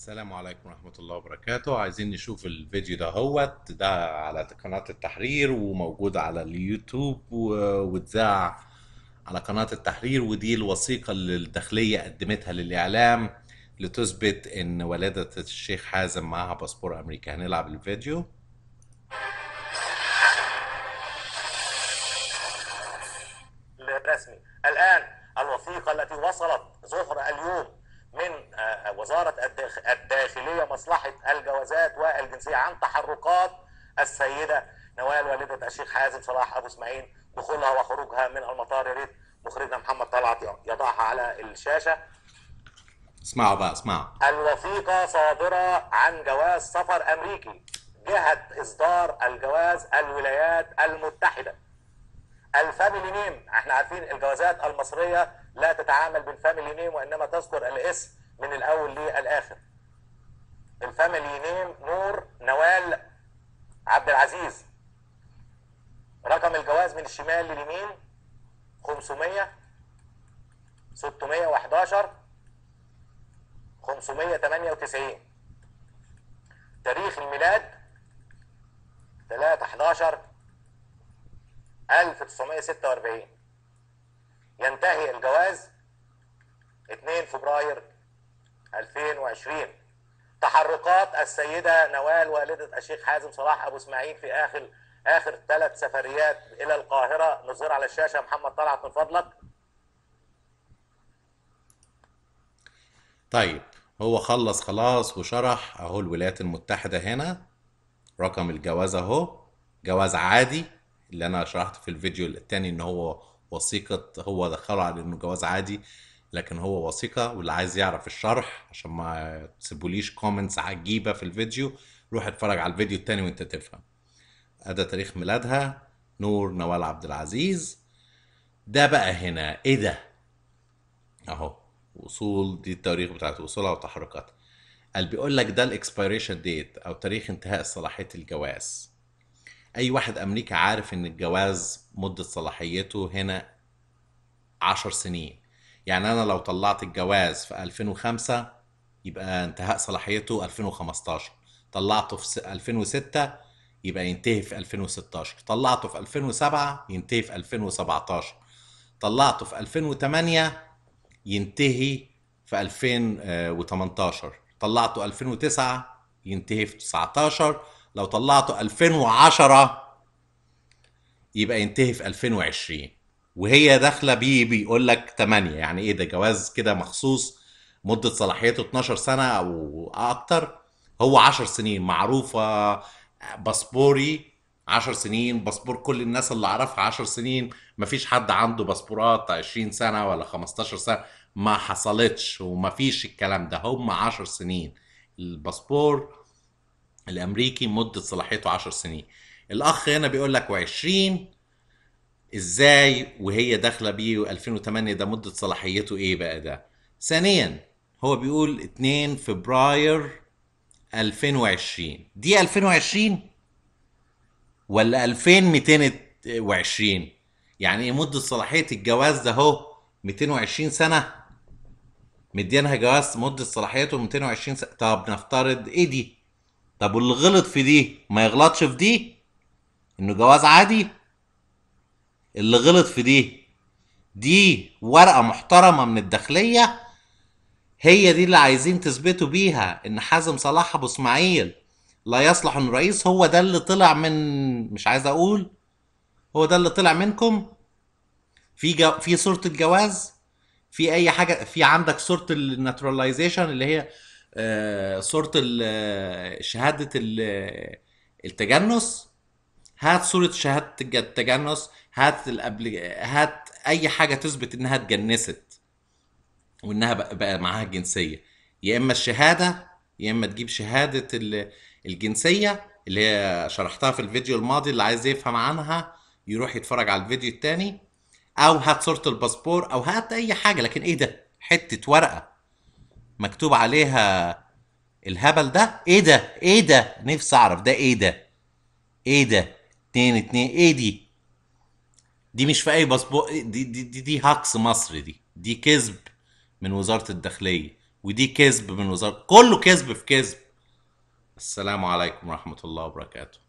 السلام عليكم ورحمة الله وبركاته. عايزين نشوف الفيديو ده على قناة التحرير وموجود على اليوتيوب واتذاع على قناة التحرير. ودي الوثيقة اللي الداخلية قدمتها للإعلام لتثبت إن والدة الشيخ حازم معها باسبور أمريكي. هنلعب الفيديو. الرسمي الآن الوثيقة التي وصلت ظهر اليوم من وزارة الداخلية مصلحة الجوازات والجنسية عن تحركات السيدة نوال والدة الشيخ حازم صلاح أبو اسماعيل، دخولها وخروجها من المطار. يا ريت مخرجنا محمد طلعت يضعها على الشاشة. اسمعوا بقى، اسمعوا. الوثيقة صادرة عن جواز سفر أمريكي، جهة إصدار الجواز الولايات المتحدة. الفاميلي نيم، احنا عارفين الجوازات المصرية لا تتعامل بالفاميلي نيم وإنما تذكر الاسم من الأول للآخر. الفاميلي نيم نور نوال عبد العزيز. رقم الجواز من الشمال لليمين 500 611 598. تاريخ الميلاد 3/11 1946. ينتهي الجواز 2 فبراير 2020. تحركات السيدة نوال والدة الشيخ حازم صلاح أبو اسماعيل في آخر 3 سفريات إلى القاهرة نظهر على الشاشة. محمد طلعت من فضلك. طيب، هو خلص خلاص وشرح اهو الولايات المتحدة هنا. رقم الجواز اهو، جواز عادي اللي انا شرحت في الفيديو التاني ان هو وثيقة. هو دخله على انه جواز عادي لكن هو وثيقة. واللي عايز يعرف الشرح عشان ما تسيبوليش كومنتس عجيبة في الفيديو، روح اتفرج على الفيديو التاني وانت تفهم. ادي تاريخ ميلادها نور نوال عبد العزيز. ده بقى هنا ايه ده اهو، وصول دي التاريخ بتاعت وصولها وتحركاتها. قال بيقول لك ده الاكسبيريشن ديت او تاريخ انتهاء صلاحية الجواز. اي واحد امريكي عارف ان الجواز مدة صلاحيته هنا 10 سنين. يعني انا لو طلعت الجواز في 2005 يبقى انتهاء صلاحيته 2015. طلعته في 2006 يبقى ينتهي في 2016. طلعته في 2007 ينتهي في 2017. طلعته في 2008 ينتهي في 2018. طلعته 2009 ينتهي في 19. لو طلعته 2010 يبقى ينتهي في 2020. وهي داخله بيه بيقول لك 8. يعني ايه ده؟ جواز كده مخصوص مده صلاحيته 12 سنه او اكتر. هو 10 سنين معروفه. باسبوري 10 سنين، باسبور كل الناس اللي اعرفها 10 سنين. مفيش حد عنده باسبورات 20 سنه ولا 15 سنه، ما حصلتش ومفيش الكلام ده. هم 10 سنين الباسبور الامريكي مده صلاحيته 10 سنين. الاخ هنا بيقول لك و20 ازاي وهي داخله بيه 2008؟ ده مده صلاحيته ايه بقى ده؟ ثانيا هو بيقول 2 فبراير 2020. دي 2020 ولا 2220؟ يعني ايه مده صلاحيه الجواز ده اهو 220 سنه؟ مدينها جواز مده صلاحيته 220 سنه. طب نفترض ايه دي؟ طب واللي غلط في دي ما يغلطش في دي انه جواز عادي؟ اللي غلط في دي ورقة محترمة من الداخلية، هي دي اللي عايزين تثبتوا بيها ان حازم صلاح ابو اسماعيل لا يصلح انه رئيس. هو ده اللي طلع من، مش عايز اقول، هو ده اللي طلع منكم في صورة الجواز، في اي حاجة. في عندك صورة الناتوراليزيشن اللي هي صورة شهادة التجنس. هات صورة شهادة التجنس، هات أي حاجة تثبت إنها اتجنست وإنها بقى معاها جنسية. يا إما الشهادة يا إما تجيب شهادة الجنسية اللي هي شرحتها في الفيديو الماضي. اللي عايز يفهم عنها يروح يتفرج على الفيديو التاني. أو هات صورة الباسبور أو هات أي حاجة. لكن إيه ده؟ حتة ورقة مكتوب عليها الهبل ده؟ إيه ده؟ إيه ده؟ نفسي أعرف ده إيه ده؟ إيه ده؟ 2 ايه دي مش في اي باسبور. دي هاكس مصري. دي كذب من وزارة الداخلية ودي كذب من وزارة، كله كذب في كذب. السلام عليكم ورحمة الله وبركاته.